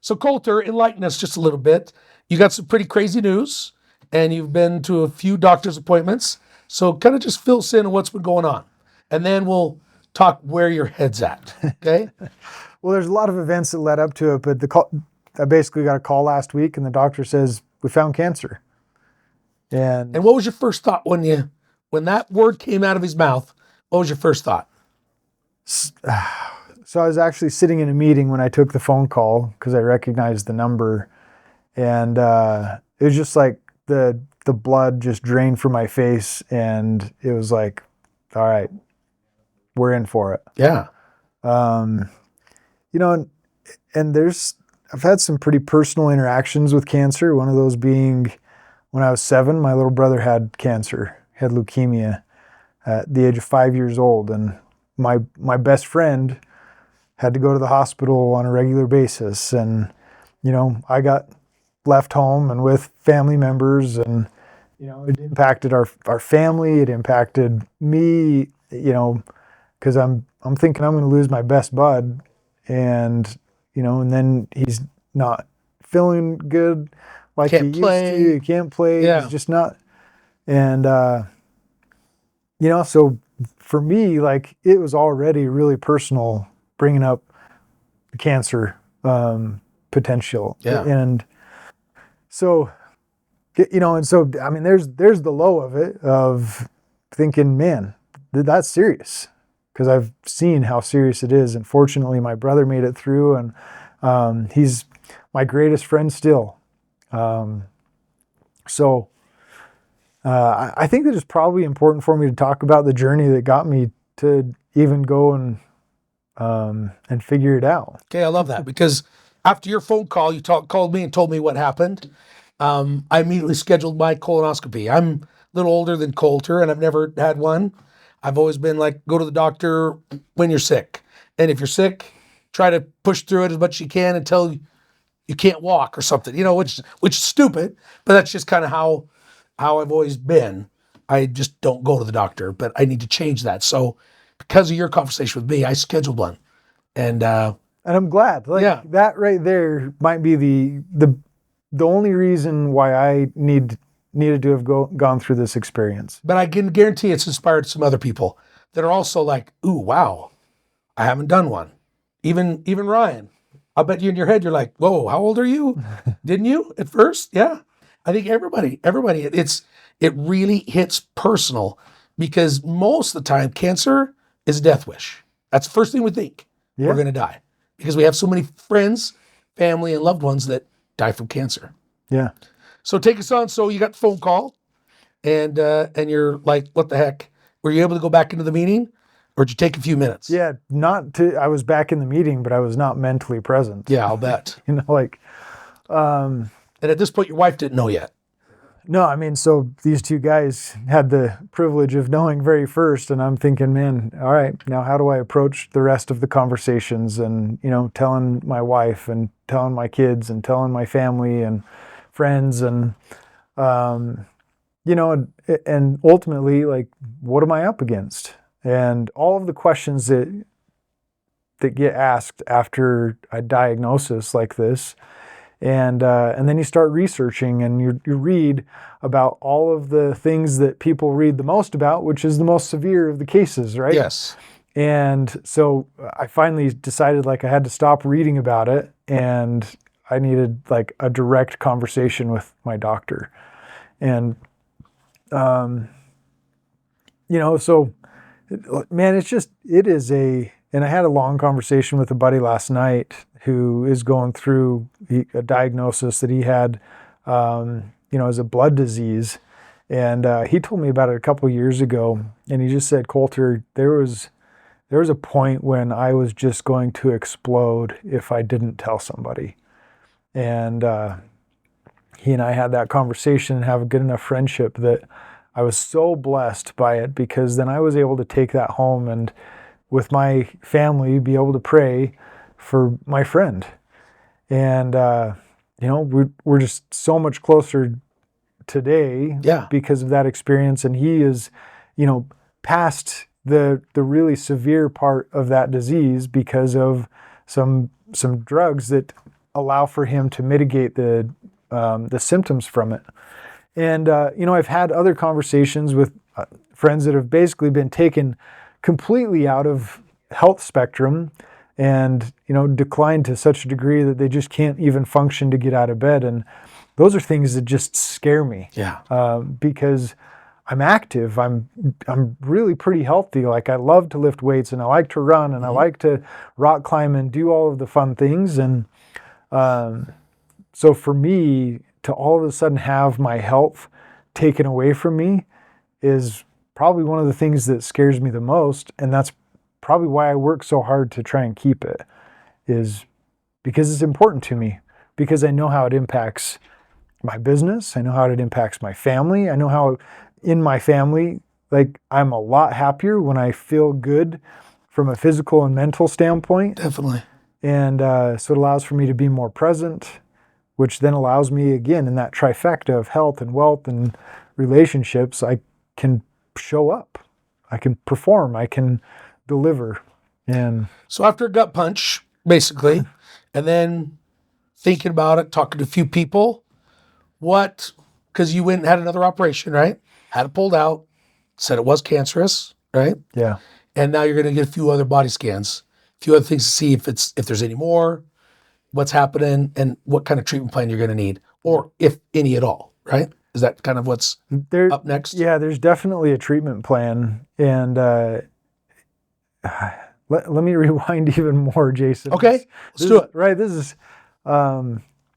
So Colter, enlighten us just a little bit. You got some pretty crazy news, and you've been to a few doctor's appointments. So kind of just fill us in on what's been going on, and then we'll talk where your head's at. Okay? Well, there's a lot of events that led up to it, but I basically got a call last week, and the doctor says we found cancer. And what was your first thought when that word came out of his mouth? What was your first thought? So I was actually sitting in a meeting when I took the phone call because I recognized the number, and it was just like the blood just drained from my face, and it was like, all right, we're in for it. Yeah. You know, and I've had some pretty personal interactions with cancer. One of those being when I was 7, my little brother had cancer, had leukemia at the age of 5 years old, and my best friend had to go to the hospital on a regular basis, and I got left home and with family members, and it impacted our family. It impacted me, because I'm thinking I'm going to lose my best bud, and and then he's not feeling good like he used to. He can't play. Yeah. He's just not, and so for me, like, it was already really personal bringing up the cancer potential. Yeah. And so, I mean, there's the low of it, of thinking, man, that's serious, because I've seen how serious it is. And fortunately, my brother made it through, and he's my greatest friend still. I think that it's probably important for me to talk about the journey that got me to even go and figure it out. Okay, I love that, because after your phone call, you called me and told me what happened. I immediately scheduled my colonoscopy. I'm a little older than Colter, and I've never had one. I've always been like, go to the doctor when you're sick. And if you're sick, try to push through it as much as you can until you can't walk or something, which is stupid, but that's just kind of how I've always been. I just don't go to the doctor, but I need to change that. So because of your conversation with me, I scheduled one. And I'm glad. That right there might be the only reason why I needed to have gone through this experience. But I can guarantee it's inspired some other people that are also like, ooh, wow, I haven't done one. Even Ryan. I bet you in your head, you're like, whoa, how old are you? Didn't you at first? Yeah. I think everybody, it really hits personal, because most of the time cancer is a death wish. That's the first thing we think. Yeah. We're going to die, because we have so many friends, family, and loved ones that die from cancer. Yeah. So take us on. So you got the phone call, and you're like, what the heck? Were you able to go back into the meeting, or did you take a few minutes? Yeah, I was back in the meeting, but I was not mentally present. Yeah, I'll bet. And at this point, your wife didn't know yet. No, I mean, so these two guys had the privilege of knowing very first, and I'm thinking, man, all right, now how do I approach the rest of the conversations, and, telling my wife and telling my kids and telling my family and friends, and, and ultimately, like, what am I up against? And all of the questions that get asked after a diagnosis like this. And then you start researching, and you read about all of the things that people read the most about, which is the most severe of the cases, right? Yes. And so I finally decided, like, I had to stop reading about it, and I needed, like, a direct conversation with my doctor. And, so, man, and I had a long conversation with a buddy last night who is going through a diagnosis that he had, as a blood disease. And he told me about it a couple of years ago, and he just said, Colter, there was a point when I was just going to explode if I didn't tell somebody. And he and I had that conversation and have a good enough friendship that I was so blessed by it, because then I was able to take that home and with my family be able to pray for my friend. And, we're just so much closer today because of that experience. And he is, past the really severe part of that disease because of some drugs that allow for him to mitigate the symptoms from it. And I've had other conversations with friends that have basically been taken completely out of health spectrum and declined to such a degree that they just can't even function to get out of bed. And those are things that just scare me. Yeah. Because I'm active. I'm really pretty healthy. Like, I love to lift weights, and I like to run, and I like to rock climb and do all of the fun things. And so for me to all of a sudden have my health taken away from me is probably one of the things that scares me the most. And that's probably why I work so hard to try and keep it, is because it's important to me, because I know how it impacts my business. I know how it impacts my family. I know how in my family, like, I'm a lot happier when I feel good from a physical and mental standpoint. Definitely. And so it allows for me to be more present, which then allows me, again, in that trifecta of health and wealth and relationships, I can show up, I can perform, I can deliver. And so after a gut punch, basically, and then thinking about it, talking to a few people, because you went and had another operation, right? Had it pulled out, said it was cancerous, right? yeah. And now you're going to get a few other body scans, a few other things to see if there's any more, what's happening, and what kind of treatment plan you're going to need, or if any at all, right? Is that kind of what's up next? Yeah, there's definitely a treatment plan. And let me rewind even more, Jason. Okay, let's do it. Right, this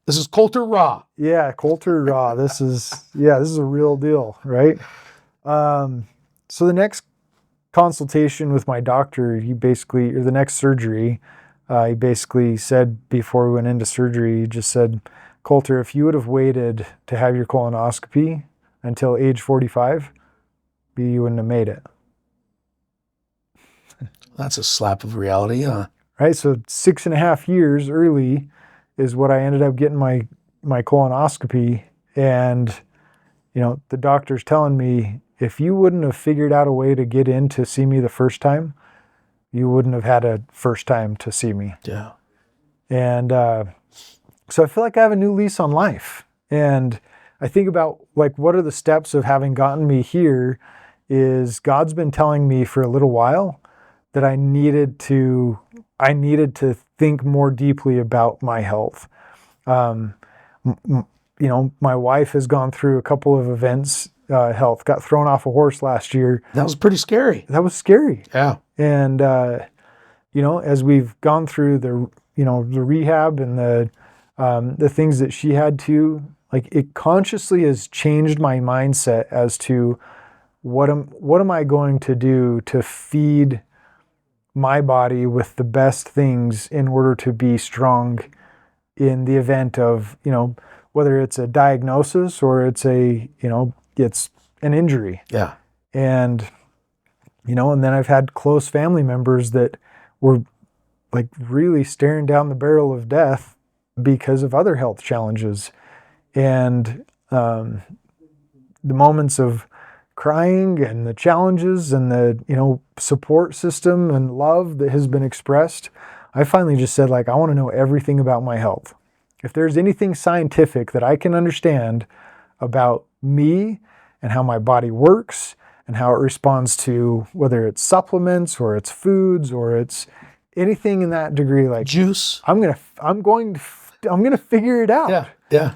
is Colter Raw. Yeah, Colter Raw. This is a real deal, right? So the next consultation with my doctor, the next surgery, he basically said, before we went into surgery, he just said, Colter, if you would have waited to have your colonoscopy until age 45, you wouldn't have made it. That's a slap of reality, huh? Right, so 6.5 years early is what I ended up getting my colonoscopy. And the doctor's telling me, if you wouldn't have figured out a way to get in to see me the first time, you wouldn't have had a first time to see me. Yeah. And so I feel like I have a new lease on life. And I think about, like, what are the steps of having gotten me here, is God's been telling me for a little while that I needed to think more deeply about my health. My wife has gone through a couple of events. Health got thrown off a horse last year. That was pretty scary. That was scary. Yeah. And as we've gone through the rehab and the things that she had to, like, it consciously has changed my mindset as to what am I going to do to feed my body with the best things in order to be strong in the event of, whether it's a diagnosis or it's it's an injury. Yeah. And then I've had close family members that were, like, really staring down the barrel of death because of other health challenges. And the moments of crying and the challenges and the support system and love that has been expressed, I finally just said, like, I want to know everything about my health. If there's anything scientific that I can understand about me and how my body works and how it responds to, whether it's supplements or it's foods or it's anything in that degree, like juice, I'm going to figure it out. Yeah. Yeah.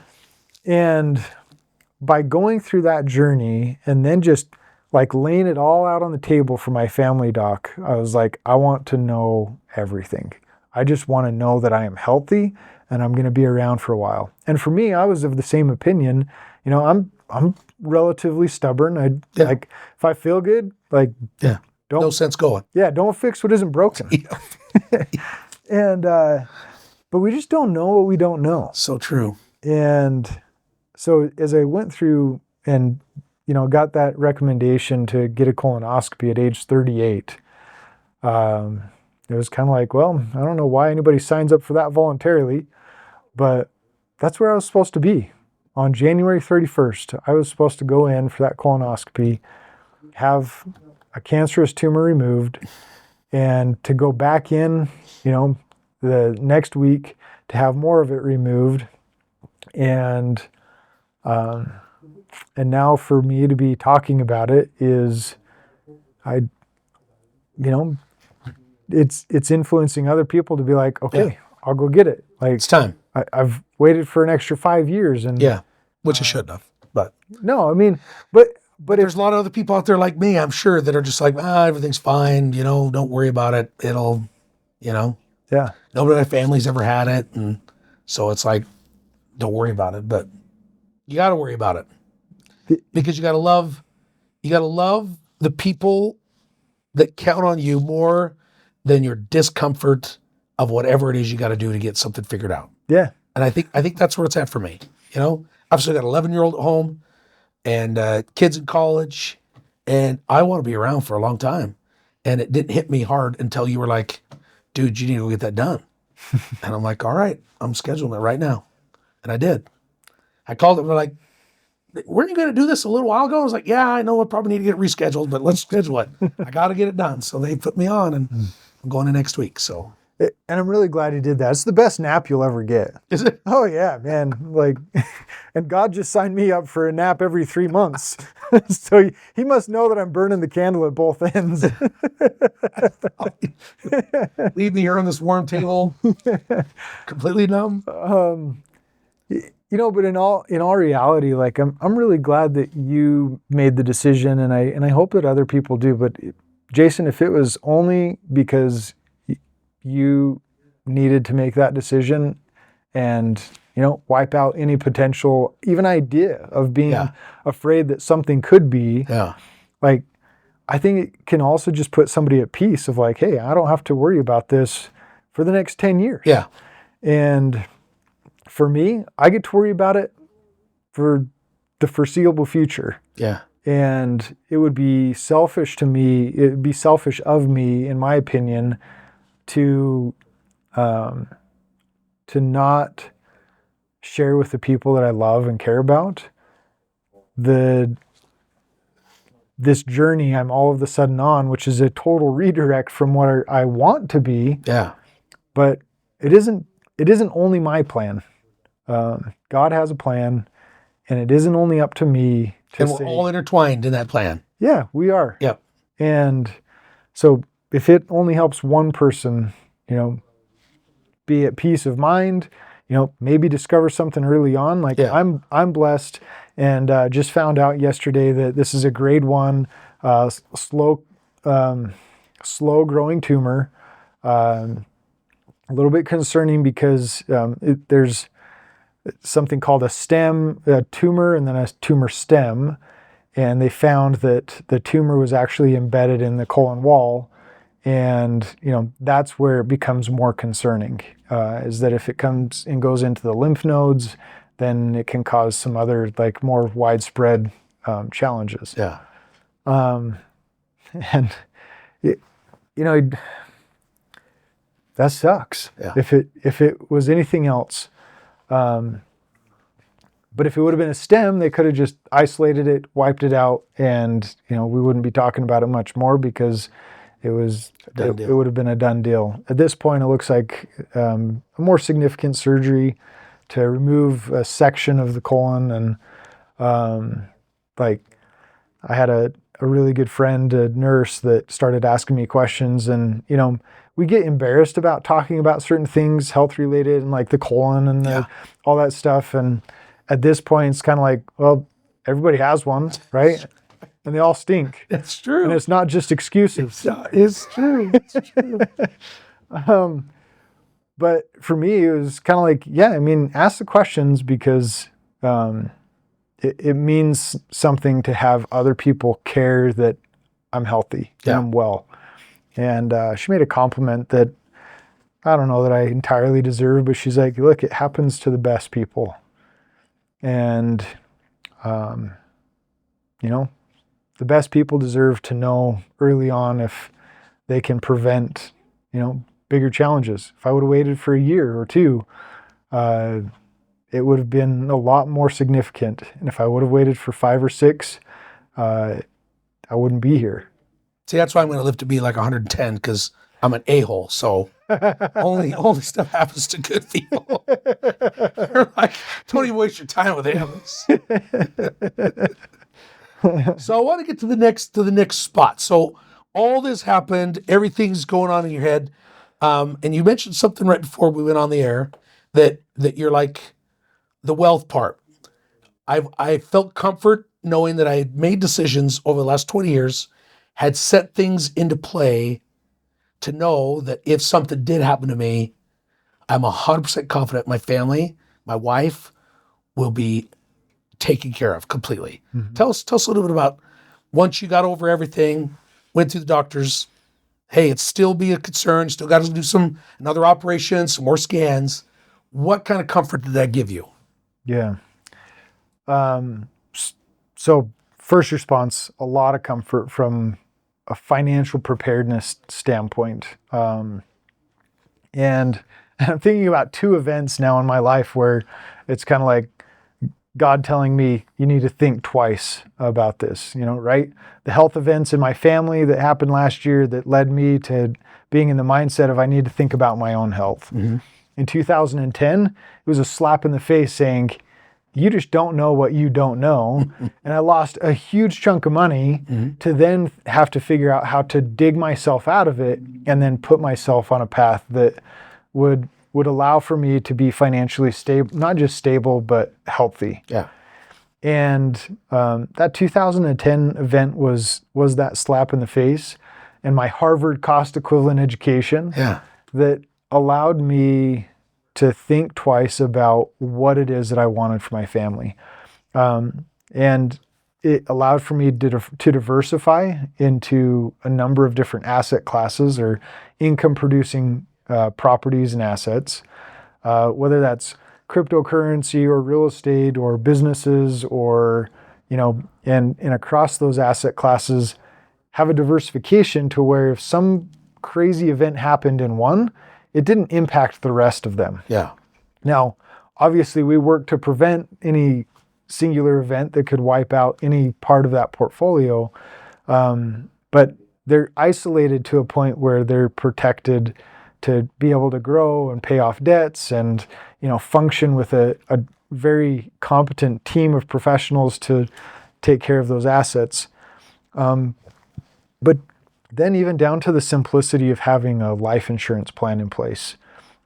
And by going through that journey and then just, like, laying it all out on the table for my family doc, I was like, I want to know everything. I just want to know that I am healthy and I'm going to be around for a while. And for me, I was of the same opinion. I'm relatively stubborn. Like, if I feel good, like, no sense going. Yeah, don't fix what isn't broken. Yeah. And but we just don't know what we don't know. So true. And so as I went through and got that recommendation to get a colonoscopy at age 38, it was kind of like, well, I don't know why anybody signs up for that voluntarily, but that's where I was supposed to be. On January 31st, I was supposed to go in for that colonoscopy, have a cancerous tumor removed, and to go back in, the next week to have more of it removed. And now for me to be talking about it is, it's influencing other people to be like, okay, I'll go get it. Like, It's time. I've waited for an extra 5 years, and Which I shouldn't have. But no, I mean, but there's a lot of other people out there like me, I'm sure, that are just like, everything's fine. Don't worry about it. It'll, yeah, nobody in my family's ever had it, and so it's like, don't worry about it. But you got to worry about it because you got to love the people that count on you more than your discomfort of whatever it is you got to do to get something figured out. yeah, And I think that's where it's at for me. I've still got an 11-year-old at home and kids in college, and I want to be around for a long time. And it didn't hit me hard until you were like, dude, you need to go get that done. And I'm like, all right, I'm scheduling it right now. And I did. I called them. They're like, weren't you going to do this a little while ago? I was like, yeah, I know I probably need to get it rescheduled, but let's schedule it. I got to get it done. So they put me on, and I'm going in next week. So. And I'm really glad he did that. It's the best nap you'll ever get. Is it? Oh yeah, man. Like, and God just signed me up for a nap every 3 months. So he must know that I'm burning the candle at both ends. Leave me here on this warm table, completely numb. But in all reality, like I'm really glad that you made the decision, and I hope that other people do. But Jason, if it was only because you needed to make that decision and wipe out any potential even idea of being afraid that something could be, like, I think it can also just put somebody at peace of like, hey, I don't have to worry about this for the next 10 years. Yeah. And for me, I get to worry about it for the foreseeable future. Yeah. And it would be selfish to me, it would be selfish of me, in my opinion, to not share with the people that I love and care about this journey I'm all of a sudden on, which is a total redirect from what I want to be. Yeah. But it isn't only my plan. God has a plan, and it isn't only up to me to And we're all intertwined in that plan. Yeah, we are. Yep. And so if it only helps one person, be at peace of mind, maybe discover something early on. Like, I'm blessed, and just found out yesterday that this is a grade 1 slow growing tumor. A little bit concerning because there's something called a tumor, and then a tumor stem. And they found that the tumor was actually embedded in the colon wall. And, that's where it becomes more concerning, is that if it comes and goes into the lymph nodes, then it can cause some other, like, more widespread challenges. Yeah. And, that sucks. Yeah. If it was anything else. But if it would have been a stem, they could have just isolated it, wiped it out, and, we wouldn't be talking about it much more because it would have been a done deal. At this point, it looks like a more significant surgery to remove a section of the colon. And I had a really good friend, a nurse, that started asking me questions, and we get embarrassed about talking about certain things, health related, and like the colon and all that stuff. And at this point, it's kind of like, well, everybody has one, right? And they all stink. That's true. And it's not just excuses. It's true. It's true. But for me, it was kind of like, ask the questions, because it means something to have other people care that I'm healthy and I'm well. And she made a compliment that I don't know that I entirely deserve, but she's like, look, it happens to the best people. And, the best people deserve to know early on if they can prevent, bigger challenges. If I would have waited for a year or two, it would have been a lot more significant. And if I would have waited for 5 or 6, I wouldn't be here. See, that's why I'm going to live to be like 110, because I'm an a-hole, so only stuff happens to good people. They're like, don't even waste your time with animals. So I want to get to the next spot. So all this happened, everything's going on in your head, and you mentioned something right before we went on the air that you're like the wealth part. I felt comfort knowing that I had made decisions over the last 20 years, had set things into play to know that if something did happen to me, I'm 100% confident my family, my wife, will be taken care of completely. Mhm. Tell us a little bit about once you got over everything, went through the doctors. Hey, it's still be a concern. Still got to do another operation, some more scans. What kind of comfort did that give you? Yeah. So first response, a lot of comfort from a financial preparedness standpoint. And I'm thinking about two events now in my life where it's kind of like God telling me, you need to think twice about this, right? The health events in my family that happened last year that led me to being in the mindset of I need to think about my own health. Mm-hmm. In 2010, it was a slap in the face saying, you just don't know what you don't know. And I lost a huge chunk of money to then have to figure out how to dig myself out of it and then put myself on a path that would allow for me to be financially stable, not just stable, but healthy. Yeah. And that 2010 event was that slap in the face, and my Harvard cost equivalent education that allowed me to think twice about what it is that I wanted for my family. And it allowed for me to diversify into a number of different asset classes or income producing properties and assets, whether that's cryptocurrency or real estate or businesses or, and across those asset classes, have a diversification to where if some crazy event happened in one, it didn't impact the rest of them. Yeah. Now, obviously, we work to prevent any singular event that could wipe out any part of that portfolio, but they're isolated to a point where they're protected to be able to grow and pay off debts and function with a very competent team of professionals to take care of those assets. But then even down to the simplicity of having a life insurance plan in place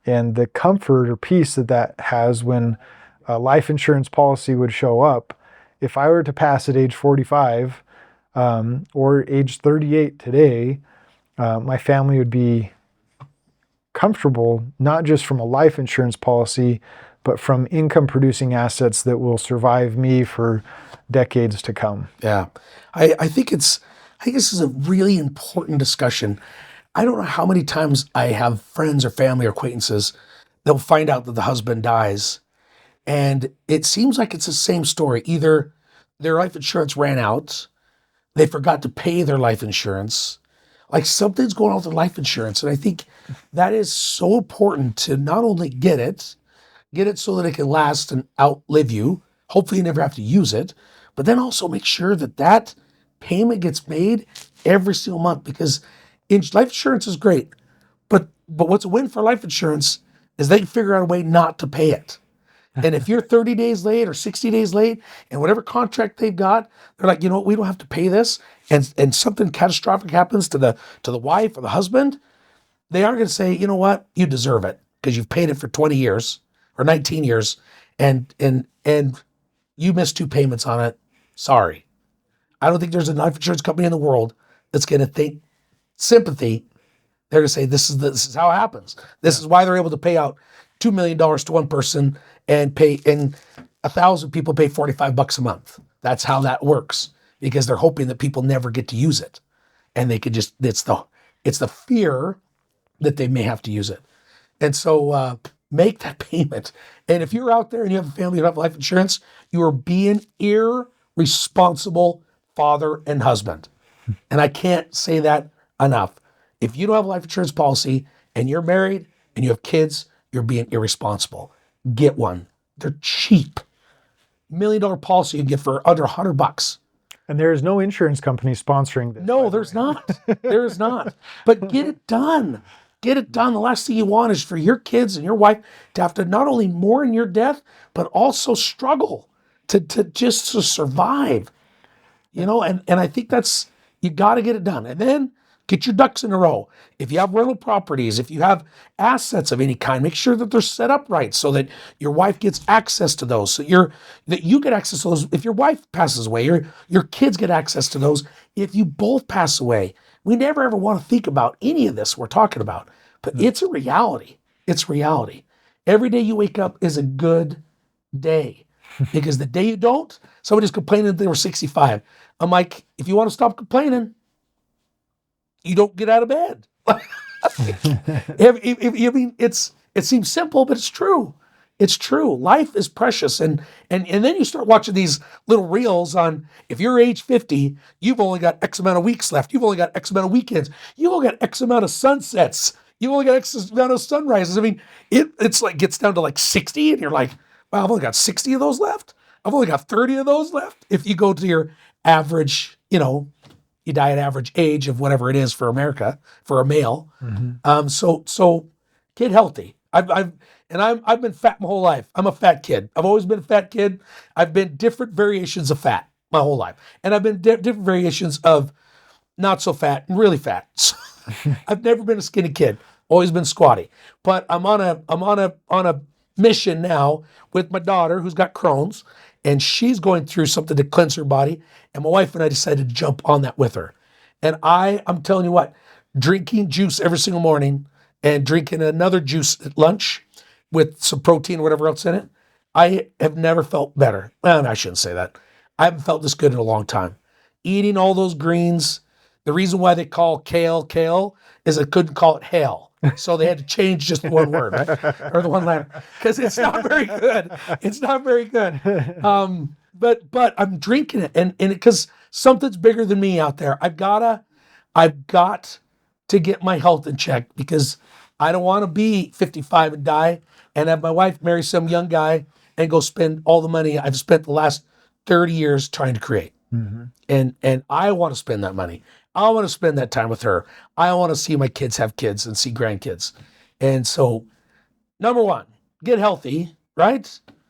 and the comfort or peace that has when a life insurance policy would show up. If I were to pass at age 45 or age 38 today, my family would be comfortable, not just from a life insurance policy, but from income producing assets that will survive me for decades to come. Yeah. I think this is a really important discussion. I don't know how many times I have friends or family or acquaintances they'll find out that the husband dies, and it seems like it's the same story. Either their life insurance ran out, they forgot to pay their life insurance, like something's going on with their life insurance. And I think that is so important to not only get it so that it can last and outlive you. Hopefully you never have to use it, but then also make sure that payment gets made every single month, because life insurance is great, but what's a win for life insurance is they can figure out a way not to pay it. And if you're 30 days late or 60 days late and whatever contract they've got, they're like, we don't have to pay this, and something catastrophic happens to the wife or the husband, they aren't going to say, you know what, you deserve it because you've paid it for 20 years or 19 years and you missed 2 payments on it. Sorry. I don't think there's a life insurance company in the world that's going to think sympathy. They're going to say, this is how it happens. This is why they're able to pay out $2 million to one person and 1,000 people pay $45 a month. That's how that works, because they're hoping that people never get to use it. And they could just, it's the fear that they may have to use it. And so make that payment. And if you're out there and you have a family, you have life insurance, you are being irresponsible father and husband. And I can't say that enough. If you don't have a life insurance policy and you're married and you have kids, you're being irresponsible. Get one. They're cheap. $1 million policy you can get for under $100. And there is no insurance company sponsoring this. No, there's not. There is not. But get it done. Get it done. The last thing you want is for your kids and your wife to have to not only mourn your death, but also struggle to just to survive. And I think that's, you got to get it done. And then get your ducks in a row. If you have rental properties, if you have assets of any kind, make sure that they're set up right so that your wife gets access to those. So that you get access to those. If your wife passes away, your kids get access to those. If you both pass away, we never ever want to think about any of this we're talking about, but it's a reality. It's reality. Every day you wake up is a good day. Because the day you don't, somebody's complaining that they were 65. I'm like, if you want to stop complaining, you don't get out of bed. I mean, it seems simple, but it's true. It's true. Life is precious. And then you start watching these little reels on, if you're age 50, you've only got X amount of weeks left. You've only got X amount of weekends. You've only got X amount of sunsets. You've only got X amount of sunrises. I mean, it's like gets down to like 60 and you're like, wow, I've only got 60 of those left. I've only got 30 of those left. If you go to your average, you die at average age of whatever it is for America, for a male. Mm-hmm. So get healthy. I've been fat my whole life. I'm a fat kid. I've always been a fat kid. I've been different variations of fat my whole life. And I've been different variations of not so fat and really fat. So I've never been a skinny kid. Always been squatty. But I'm on a mission now with my daughter who's got Crohn's, and she's going through something to cleanse her body. And my wife and I decided to jump on that with her. And I'm telling you what, drinking juice every single morning and drinking another juice at lunch with some protein or whatever else in it, I have never felt better. Well, I shouldn't say that. I haven't felt this good in a long time. Eating all those greens, the reason why they call kale is I couldn't call it hail. So they had to change just one word, right? Or the one letter. Because it's not very good. It's not very good. But I'm drinking it. And because something's bigger than me out there. I've got to get my health in check because I don't want to be 55 and die and have my wife marry some young guy and go spend all the money I've spent the last 30 years trying to create. Mm-hmm. And I want to spend that money. I want to spend that time with her. I want to see my kids have kids and see grandkids. And so, number one, get healthy, right?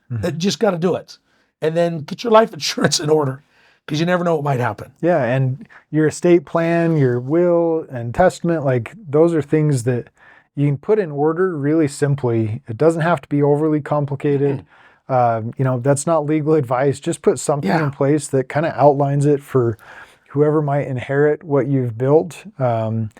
Mm-hmm. Just got to do it. And then get your life insurance in order because you never know what might happen. Yeah, and your estate plan, your will and testament, like those are things that you can put in order really simply. It doesn't have to be overly complicated. Mm-hmm. That's not legal advice. Just put something in place that kind of outlines it for whoever might inherit what you've built. And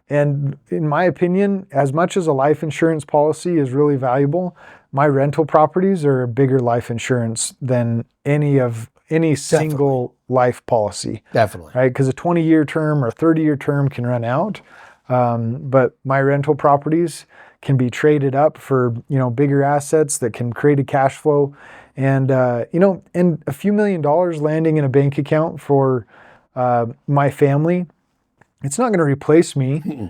in my opinion, as much as a life insurance policy is really valuable, my rental properties are a bigger life insurance than any single life policy. Definitely. Right? Because a 20-year term or 30-year term can run out. But my rental properties can be traded up for, bigger assets that can create a cash flow. And, and a few $1 million landing in a bank account for my family, it's not going to replace me,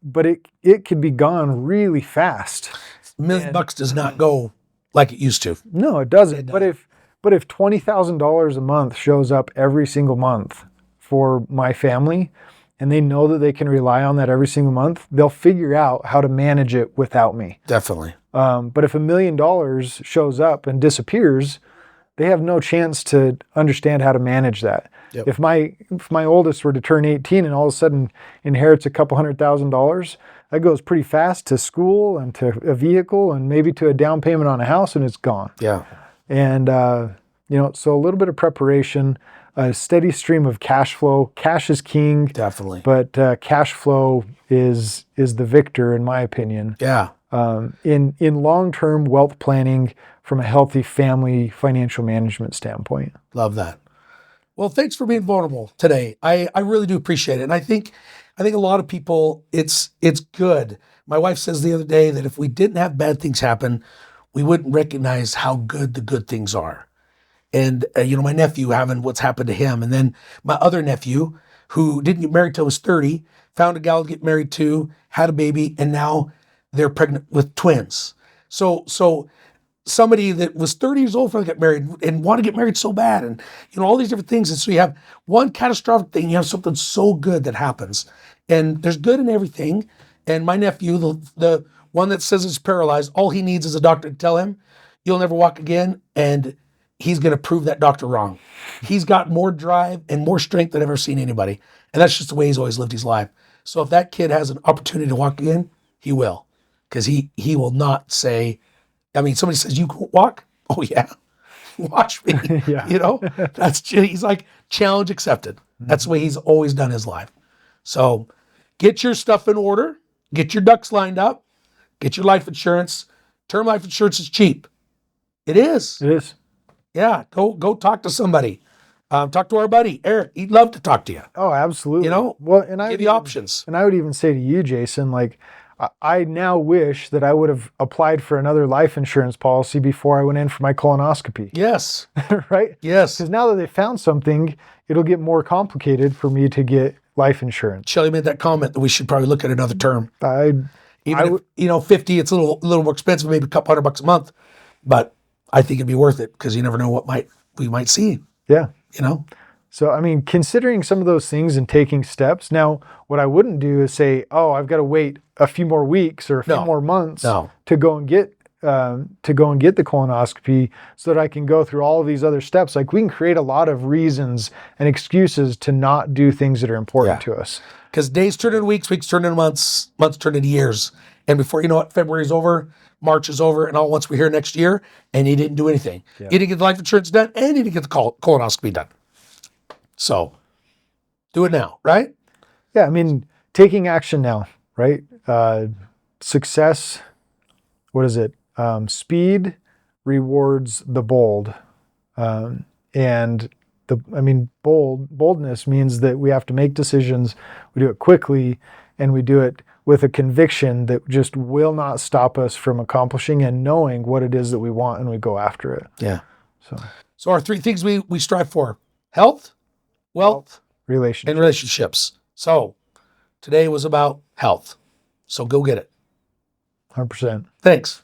but it could be gone really fast. $1 million does not go like it used to. No, it doesn't. But if $20,000 a month shows up every single month for my family, and they know that they can rely on that every single month, they'll figure out how to manage it without me. Definitely. But if $1 million shows up and disappears, they have no chance to understand how to manage that. Yep. If my oldest were to turn 18 and all of a sudden inherits a couple $100,000, that goes pretty fast to school and to a vehicle and maybe to a down payment on a house, and it's gone. Yeah. And so a little bit of preparation, a steady stream of cash flow. Cash is king. Definitely. But cash flow is the victor, in my opinion. Yeah. In long-term wealth planning from a healthy family financial management standpoint. Love that. Well, thanks for being vulnerable today. I really do appreciate it. And I think a lot of people, it's good. My wife says the other day that if we didn't have bad things happen, we wouldn't recognize how good the good things are. And, my nephew having what's happened to him. And then my other nephew who didn't get married till he was 30, found a gal to get married to, had a baby, and now they're pregnant with twins. So somebody that was 30 years old before they got married and want to get married so bad, and all these different things. And so you have one catastrophic thing, you have something so good that happens, and there's good in everything. And my nephew, the one that says he's paralyzed, all he needs is a doctor to tell him you'll never walk again, and he's going to prove that doctor wrong. He's got more drive and more strength than I've ever seen anybody, and that's just the way he's always lived his life. So if that kid has an opportunity to walk again, he will, because he will not say. I mean, somebody says, you can walk? Oh, yeah. Watch me. Yeah. He's like, challenge accepted. That's the way he's always done his life. So get your stuff in order. Get your ducks lined up. Get your life insurance. Term life insurance is cheap. It is. It is. Yeah. Go talk to somebody. Talk to our buddy, Eric. He'd love to talk to you. Oh, absolutely. Well, and give you options. And I would even say to you, Jason, like, I now wish that I would have applied for another life insurance policy before I went in for my colonoscopy. Yes. Right? Yes. Because now that they found something, it'll get more complicated for me to get life insurance. Shelley made that comment that we should probably look at another term. Even if, 50, it's a little more expensive, maybe a couple $100 a month, but I think it'd be worth it because you never know what we might see. Yeah. So, I mean, considering some of those things and taking steps. Now, what I wouldn't do is say, oh, I've got to wait a few more weeks or a few more months to go and get the colonoscopy so that I can go through all of these other steps. Like, we can create a lot of reasons and excuses to not do things that are important to us. Because days turn into weeks, weeks turn into months, months turn into years. And before you know it, February's over, March is over, and all once we're here next year, and you didn't do anything. Yeah. You didn't get the life insurance done, and you didn't get the colonoscopy done. So, do it now, right? Yeah, I mean, taking action now, right? Success, what is it? Speed rewards the bold. Boldness means that we have to make decisions, we do it quickly, and we do it with a conviction that just will not stop us from accomplishing and knowing what it is that we want, and we go after it. Yeah. So our 3 things we strive for: health, wealth, and relationships. So today was about health. So go get it. 100%. Thanks.